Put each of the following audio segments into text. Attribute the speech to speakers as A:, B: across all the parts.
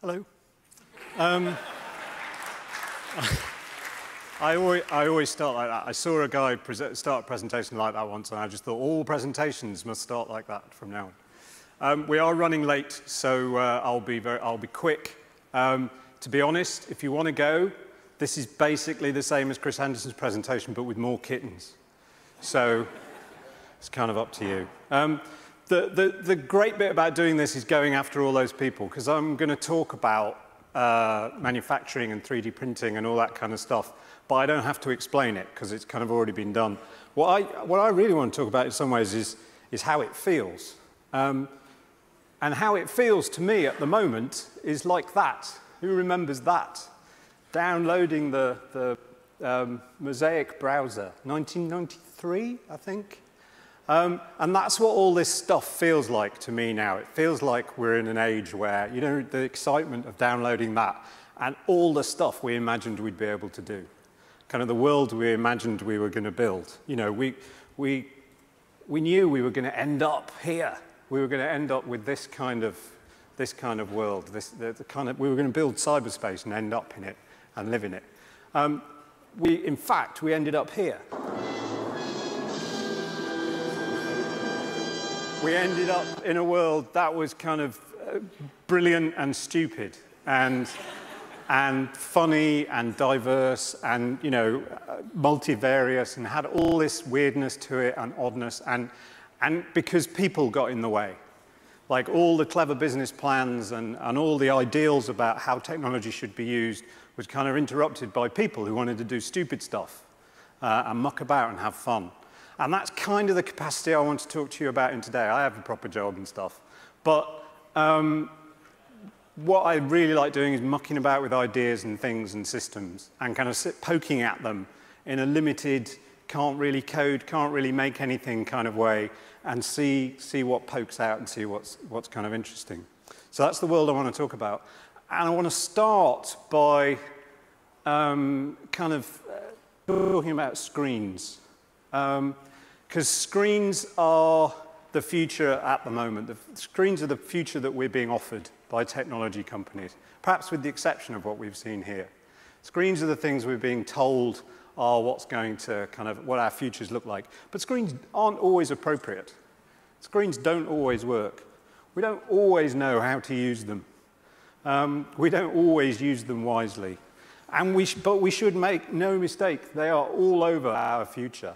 A: Hello. I always start like that. I saw a guy start a presentation like that once, and I just thought all presentations must start like that from now on. We are running late, so I'll be quick. To be honest, if you want to go, this is basically the same as Chris Henderson's presentation, but with more kittens. So it's kind of up to you. The great bit about doing this is going after all those people, because I'm going to talk about manufacturing and 3D printing and all that kind of stuff, but I don't have to explain it because it's kind of already been done. What I really want to talk about in some ways is how it feels. And how it feels to me at the moment is like that. Who remembers that? Downloading the Mosaic browser, 1993, I think. And that's what all this stuff feels like to me now. It feels like we're in an age where, you know, the excitement of downloading that and all the stuff we imagined we'd be able to do, kind of the world we imagined we were going to build. You know, we knew we were going to end up here. We were going to end up with this kind of world. We were going to build cyberspace and end up in it and live in it. In fact, we ended up here. We ended up in a world that was kind of brilliant and stupid and funny and diverse and, you know, multivarious and had all this weirdness to it and oddness and because people got in the way. Like all the clever business plans and all the ideals about how technology should be used was kind of interrupted by people who wanted to do stupid stuff and muck about and have fun. And that's kind of the capacity I want to talk to you about in today. I have a proper job and stuff. But what I really like doing is mucking about with ideas and things and systems and kind of poking at them in a limited, can't really code, can't really make anything kind of way and see what pokes out and see what's kind of interesting. So that's the world I want to talk about. And I want to start by kind of talking about screens. Because screens are the future at the moment. The screens are the future that we're being offered by technology companies, perhaps with the exception of what we've seen here. Screens are the things we're being told are what's going to kind of what our futures look like. But screens aren't always appropriate. Screens don't always work. We don't always know how to use them. We don't always use them wisely. But we should make no mistake, they are all over our future.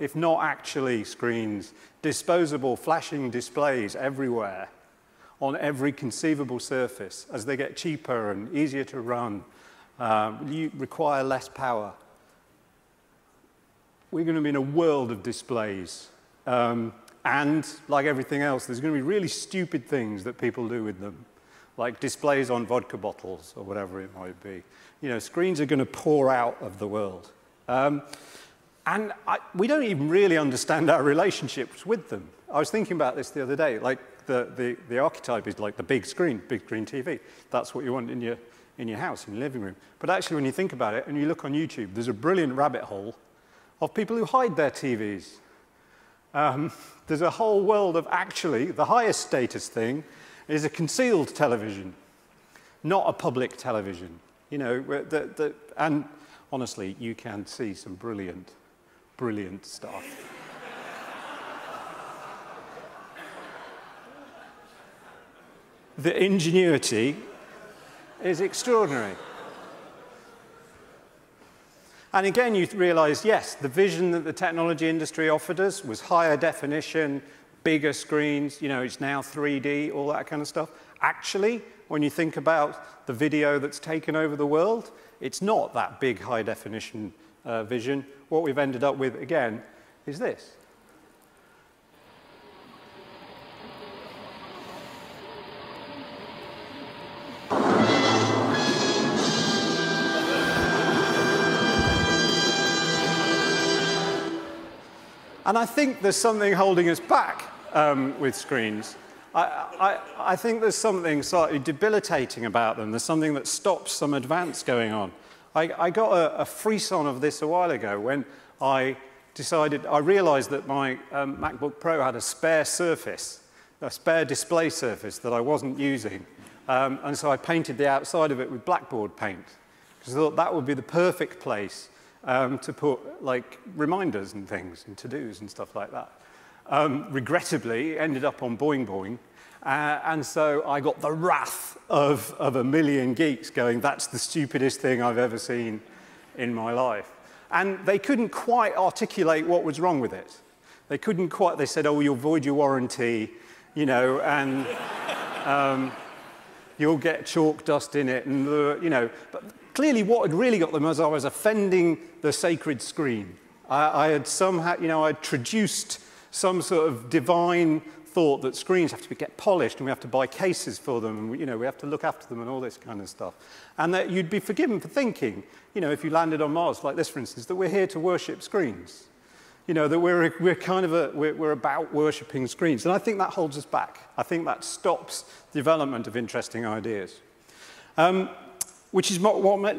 A: If not actually screens, disposable flashing displays everywhere, on every conceivable surface, as they get cheaper and easier to run, you require less power. We're going to be in a world of displays. And like everything else, there's going to be really stupid things that people do with them, like displays on vodka bottles or whatever it might be. You know, screens are going to pour out of the world. And we don't even really understand our relationships with them. I was thinking about this the other day. Like the archetype is like the big screen TV. That's what you want in your house, in your living room. But actually, when you think about it and you look on YouTube, there's a brilliant rabbit hole of people who hide their TVs. There's a whole world of actually the highest status thing is a concealed television, not a public television. You know, and honestly, you can see some brilliant stuff. The ingenuity is extraordinary. And again, you realize, yes, the vision that the technology industry offered us was higher definition, bigger screens, you know, it's now 3D, all that kind of stuff. Actually, when you think about the video that's taken over the world, it's not that big high definition vision. What we've ended up with, again, is this. And I think there's something holding us back with screens. I think there's something slightly debilitating about them. There's something that stops some advance going on. I got a frisson of this a while ago when I realized that my MacBook Pro had a spare surface, a spare display surface that I wasn't using. And so I painted the outside of it with blackboard paint, because I thought that would be the perfect place to put like reminders and things and to-dos and stuff like that. Regrettably, it ended up on Boing Boing, and so I got the wrath of a million geeks going, that's the stupidest thing I've ever seen in my life. And they couldn't quite articulate what was wrong with it. They couldn't quite, they said, oh, you'll void your warranty, you know, and you'll get chalk dust in it, and, you know. But clearly what had really got them was I was offending the sacred screen. I had somehow, you know, I'd traduced some sort of divine thought that screens have to get polished and we have to buy cases for them and, you know, we have to look after them and all this kind of stuff. And that you'd be forgiven for thinking, you know, if you landed on Mars, like this, for instance, that we're here to worship screens. You know, that we're kind of we're about worshipping screens. And I think that holds us back. I think that stops the development of interesting ideas. Which is what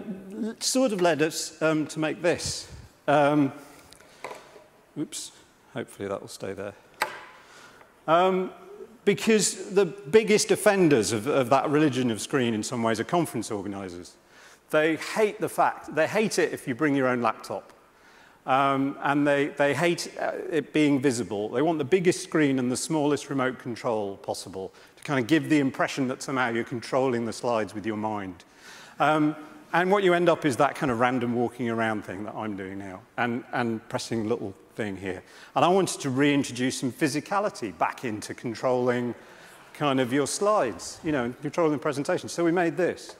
A: sort of led us to make this. Oops, hopefully that will stay there. Because the biggest offenders of that religion of screen in some ways are conference organizers. They hate the fact, they hate it if you bring your own laptop. And they hate it being visible. They want the biggest screen and the smallest remote control possible to kind of give the impression that somehow you're controlling the slides with your mind. And what you end up is that kind of random walking around thing that I'm doing now and pressing a little thing here. And I wanted to reintroduce some physicality back into controlling kind of your slides, you know, controlling the presentation. So we made this.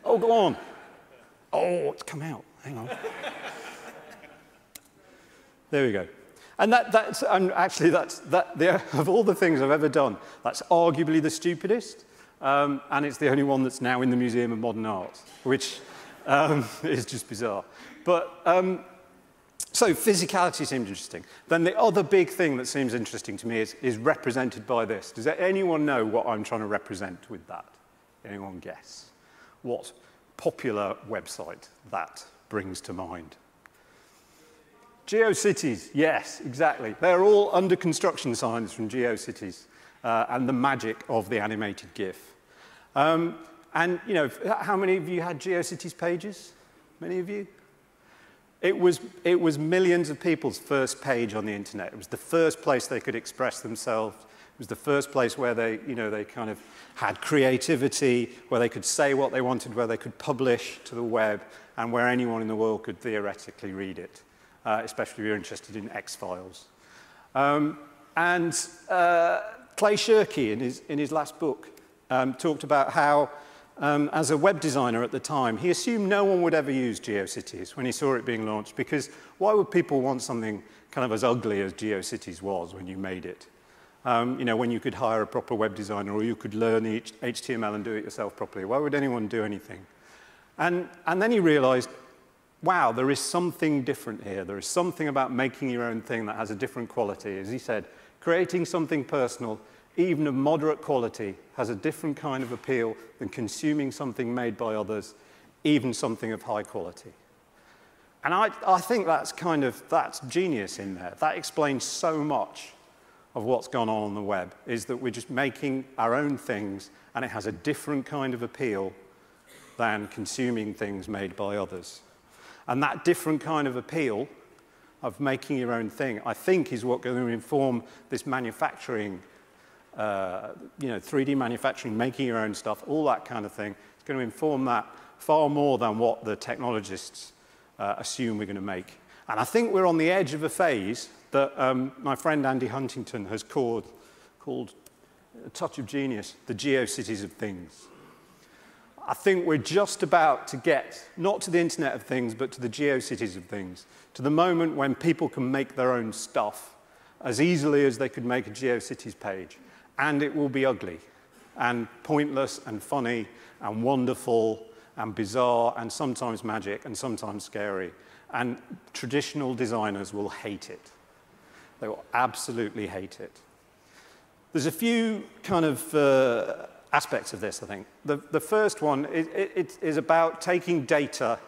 A: Oh, go on. Oh, it's come out. Hang on. There we go. And actually, of all the things I've ever done, that's arguably the stupidest. And it's the only one that's now in the Museum of Modern Art, which is just bizarre. But so physicality seemed interesting. Then the other big thing that seems interesting to me is represented by this. Does anyone know what I'm trying to represent with that? Anyone guess? What popular website that brings to mind? GeoCities, yes, exactly. They're all under construction signs from GeoCities and the magic of the animated GIF. And, you know, how many of you had GeoCities pages? Many of you? It was millions of people's first page on the internet. It was the first place they could express themselves. It was the first place where they, you know, they kind of had creativity, where they could say what they wanted, where they could publish to the web, and where anyone in the world could theoretically read it, especially if you're interested in X-Files. Clay Shirky, in his last book, talked about how, as a web designer at the time, he assumed no one would ever use GeoCities when he saw it being launched, because why would people want something kind of as ugly as GeoCities was when you made it? You know, when you could hire a proper web designer or you could learn HTML and do it yourself properly. Why would anyone do anything? And then he realized, wow, there is something different here. There is something about making your own thing that has a different quality. As he said, creating something personal, even of moderate quality, has a different kind of appeal than consuming something made by others, even something of high quality. And I think that's genius in there. That explains so much of what's gone on the web, is that we're just making our own things, and it has a different kind of appeal than consuming things made by others. And that different kind of appeal of making your own thing, I think, is what's going to inform this manufacturing, you know, 3D manufacturing, making your own stuff, all that kind of thing. It's going to inform that far more than what the technologists assume we're going to make. And I think we're on the edge of a phase that my friend Andy Huntington has called a touch of genius, the GeoCities of things. I think we're just about to get, not to the Internet of Things, but to the GeoCities of things, to the moment when people can make their own stuff as easily as they could make a GeoCities page. And it will be ugly, and pointless, and funny, and wonderful, and bizarre, and sometimes magic, and sometimes scary. And traditional designers will hate it. They will absolutely hate it. There's a few kind of aspects of this, I think. The first one is about taking data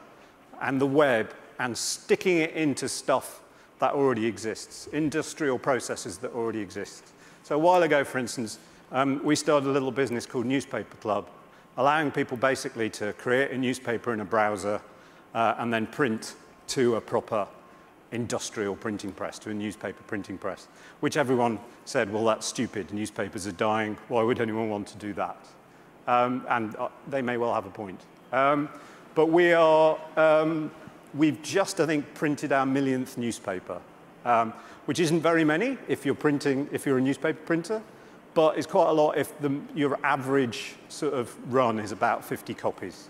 A: and the web and sticking it into stuff that already exists, industrial processes that already exist. So a while ago, for instance, we started a little business called Newspaper Club, allowing people basically to create a newspaper in a browser and then print to a proper industrial printing press, to a newspaper printing press, which everyone said, well, that's stupid. Newspapers are dying. Why would anyone want to do that? And they may well have a point. But we've just, I think, printed our millionth newspaper, which isn't very many if you're a newspaper printer, but it's quite a lot if your average sort of run is about 50 copies.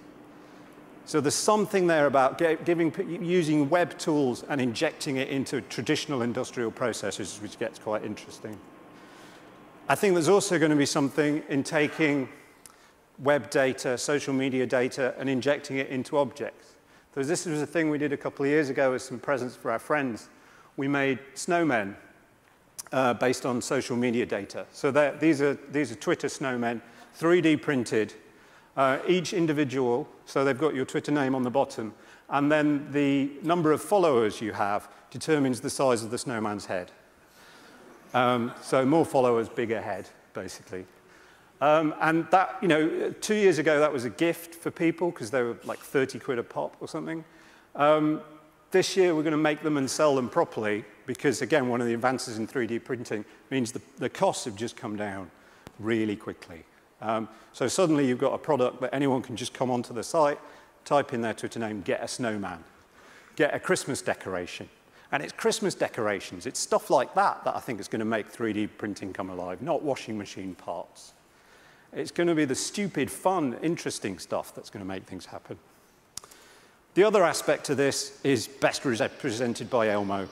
A: So there's something there about using web tools and injecting it into traditional industrial processes, which gets quite interesting. I think there's also going to be something in taking web data, social media data, and injecting it into objects. So this was a thing we did a couple of years ago with some presents for our friends. We made snowmen based on social media data. So these are Twitter snowmen, 3D printed. Each individual, so they've got your Twitter name on the bottom, and then the number of followers you have determines the size of the snowman's head. So more followers, bigger head, basically. And that, 2 years ago, that was a gift for people because they were like 30 quid a pop or something. This year, we're going to make them and sell them properly because, again, one of the advances in 3D printing means the costs have just come down really quickly. So suddenly you've got a product that anyone can just come onto the site, type in their Twitter name, get a snowman, get a Christmas decoration. And it's Christmas decorations. It's stuff like that I think is going to make 3D printing come alive, not washing machine parts. It's going to be the stupid, fun, interesting stuff that's going to make things happen. The other aspect to this is best represented by Elmo.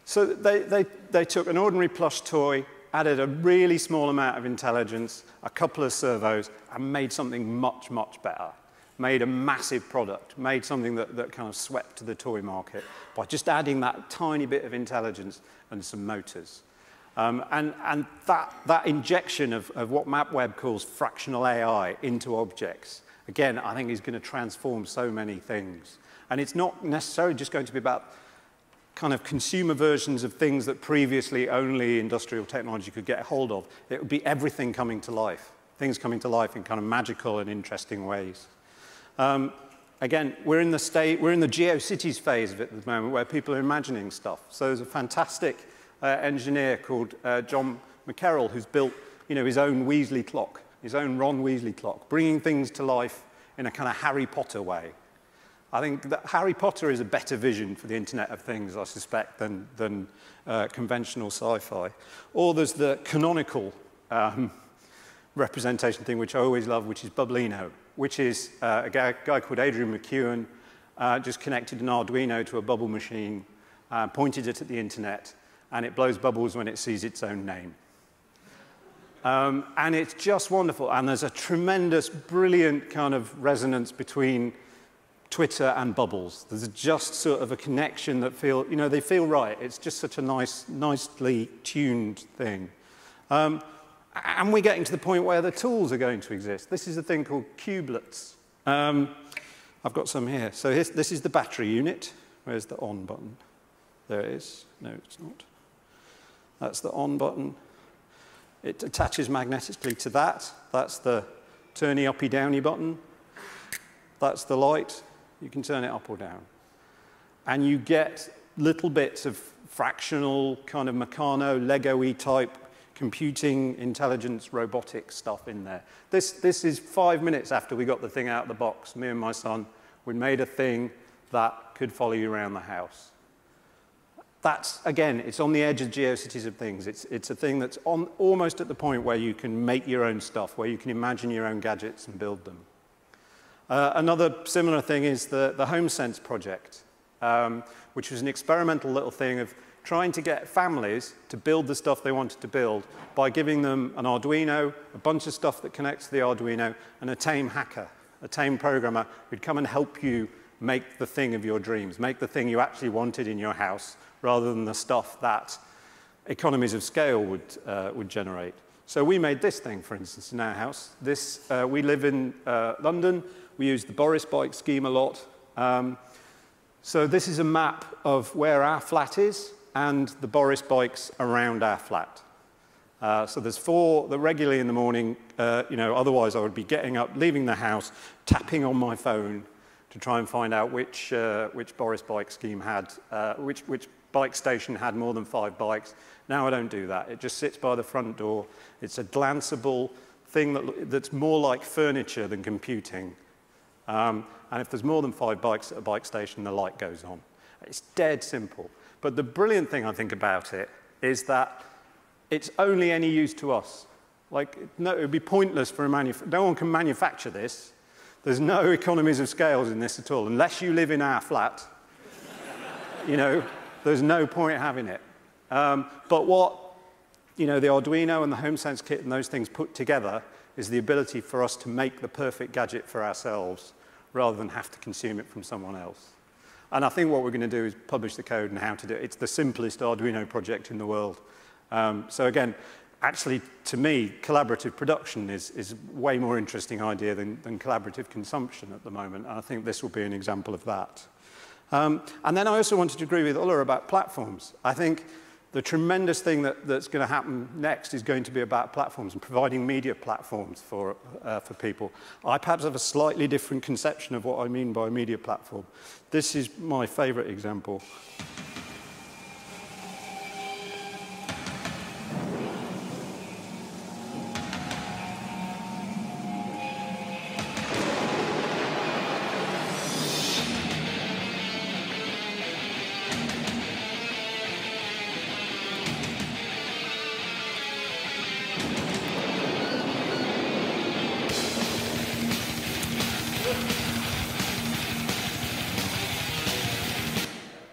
A: So they took an ordinary plush toy, added a really small amount of intelligence, a couple of servos, and made something much, much better. Made a massive product, made something that kind of swept to the toy market by just adding that tiny bit of intelligence and some motors. And that injection of what MapWeb calls fractional AI into objects, again, I think is going to transform so many things. And it's not necessarily just going to be about kind of consumer versions of things that previously only industrial technology could get a hold of. It would be everything coming to life, things coming to life in kind of magical and interesting ways. Again, we're in the GeoCities phase of it at the moment where people are imagining stuff. So there's a fantastic engineer called John McCarroll who's built his own Weasley clock, his own Ron Weasley clock, bringing things to life in a kind of Harry Potter way. I think that Harry Potter is a better vision for the Internet of Things, I suspect, than conventional sci-fi. Or there's the canonical representation thing, which I always love, which is Bubblino, which is a guy called Adrian McEwen just connected an Arduino to a bubble machine, pointed it at the Internet, and it blows bubbles when it sees its own name. And it's just wonderful. And there's a tremendous, brilliant kind of resonance between Twitter and bubbles. There's just sort of a connection that they feel right. It's just such a nicely tuned thing. And we're getting to the point where the tools are going to exist. This is a thing called kubelets. I've got some here. So this is the battery unit. Where's the on button? There it is. No, it's not. That's the on button. It attaches magnetically to that. That's the turny uppy downy button. That's the light. You can turn it up or down. And you get little bits of fractional kind of Meccano, Lego-y type computing, intelligence, robotic stuff in there. This is 5 minutes after we got the thing out of the box. Me and my son, we made a thing that could follow you around the house. That's, again, it's on the edge of GeoCities of things. It's a thing that's almost at the point where you can make your own stuff, where you can imagine your own gadgets and build them. Another similar thing is the HomeSense project, which was an experimental little thing of trying to get families to build the stuff they wanted to build by giving them an Arduino, a bunch of stuff that connects to the Arduino, and a tame hacker, a tame programmer who'd come and help you make the thing of your dreams, make the thing you actually wanted in your house, rather than the stuff that economies of scale would generate. So we made this thing, for instance, in our house. This, we live in London. We use the Boris bike scheme a lot. So this is a map of where our flat is and the Boris bikes around our flat. So there's 4 that regularly in the morning, otherwise I would be getting up, leaving the house, tapping on my phone to try and find out which Boris bike scheme had, which bike station had more than 5 bikes. Now I don't do that. It just sits by the front door. It's a glanceable thing that's more like furniture than computing. And if there's more than 5 bikes at a bike station, the light goes on. It's dead simple. But the brilliant thing I think about it is that it's only any use to us. Like, no, it would be pointless for a manufacturer. No one can manufacture this. There's no economies of scales in this at all. Unless you live in our flat, there's no point having it. But what, the Arduino and the HomeSense kit and those things put together is the ability for us to make the perfect gadget for ourselves rather than have to consume it from someone else. And I think what we're going to do is publish the code and how to do it. It's the simplest Arduino project in the world. So again, actually, to me, collaborative production is a way more interesting idea than collaborative consumption at the moment. And I think this will be an example of that. And then I also wanted to agree with Ulla about platforms. I think the tremendous thing that's going to happen next is going to be about platforms and providing media platforms for people. I perhaps have a slightly different conception of what I mean by a media platform. This is my favorite example.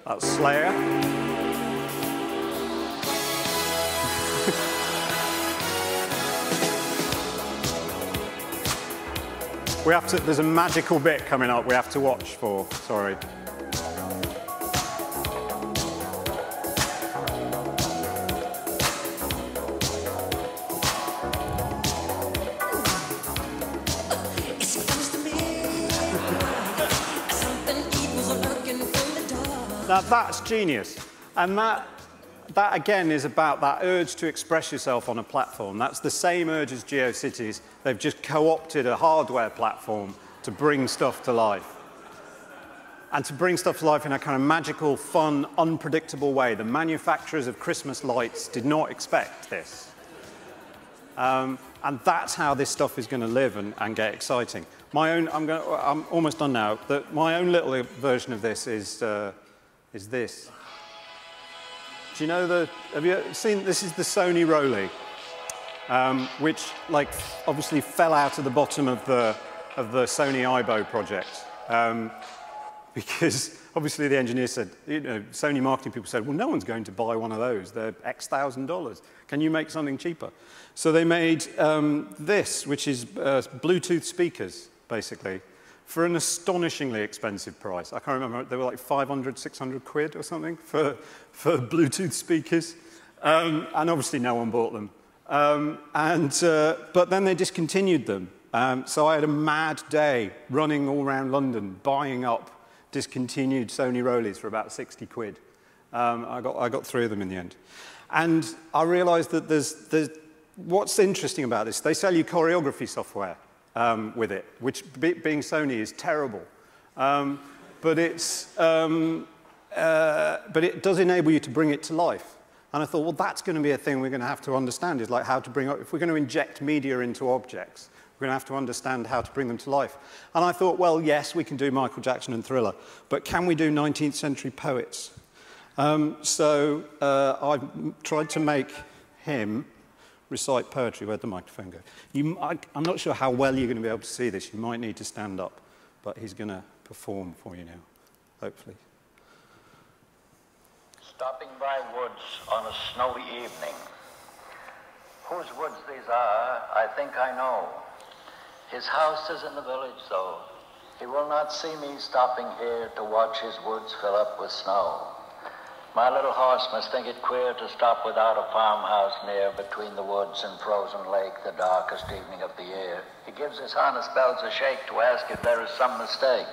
A: That's Slayer. There's a magical bit coming up we have to watch for, sorry. Now that's genius, and that again is about that urge to express yourself on a platform. That's the same urge as GeoCities. They've just co-opted a hardware platform to bring stuff to life. And to bring stuff to life in a kind of magical, fun, unpredictable way. The manufacturers of Christmas lights did not expect this. And that's how this stuff is going to live and get exciting. I'm almost done now. My own little version of this is this. Do you know have you seen, this is the Sony Rollei, which obviously fell out of the bottom of the Sony Aibo project. Because obviously the engineers said, Sony marketing people said, well, no one's going to buy one of those. They're X $1,000s. Can you make something cheaper? So they made this, which is Bluetooth speakers, basically, for an astonishingly expensive price. I can't remember, they were like 500, 600 quid or something for Bluetooth speakers. And obviously no one bought them. But then they discontinued them. So I had a mad day running all around London, buying up discontinued Sony Rolleis for about 60 quid. I got 3 of them in the end. And I realized that what's interesting about this, they sell you choreography software. With it, which being Sony is terrible, but it does enable you to bring it to life. And I thought, well, that's going to be a thing we're going to have to understand, is like how to bring up, if we're going to inject media into objects, we're going to have to understand how to bring them to life. And I thought, well, yes, we can do Michael Jackson and Thriller, but can we do 19th century poets? So I tried to make him recite poetry. Where'd the microphone go? I'm not sure how well you're going to be able to see this. You might need to stand up, but he's going to perform for you now, hopefully.
B: Stopping by woods on a snowy evening. Whose woods these are, I think I know. His house is in the village, though. He will not see me stopping here to watch his woods fill up with snow. My little horse must think it queer to stop without a farmhouse near, between the woods and frozen lake, the darkest evening of the year. He gives his harness bells a shake to ask if there is some mistake.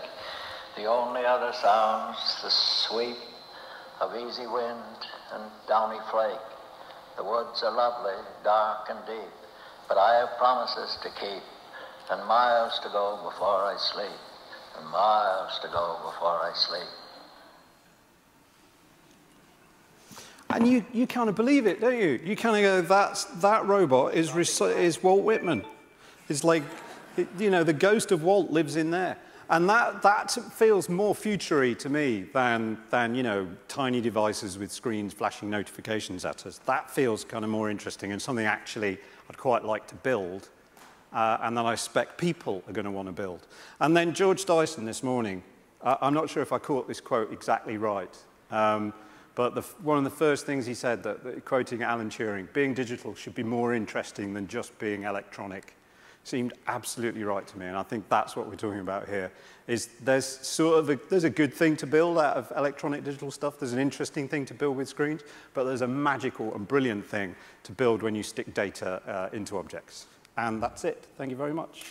B: The only other sounds, the sweep of easy wind and downy flake. The woods are lovely, dark and deep, but I have promises to keep, and miles to go before I sleep, and miles to go before I sleep.
A: And you kind of believe it, don't you? You kind of go, that robot is Walt Whitman. It's like, you know, the ghost of Walt lives in there. And that feels more future-y to me than, you know, tiny devices with screens flashing notifications at us. That feels kind of more interesting and something actually I'd quite like to build. And that I expect people are going to want to build. And then George Dyson this morning, I'm not sure if I caught this quote exactly right, but one of the first things he said, quoting Alan Turing, being digital should be more interesting than just being electronic, seemed absolutely right to me. And I think that's what we're talking about here, is there's a good thing to build out of electronic digital stuff. There's an interesting thing to build with screens, but there's a magical and brilliant thing to build when you stick data into objects. And that's it. Thank you very much.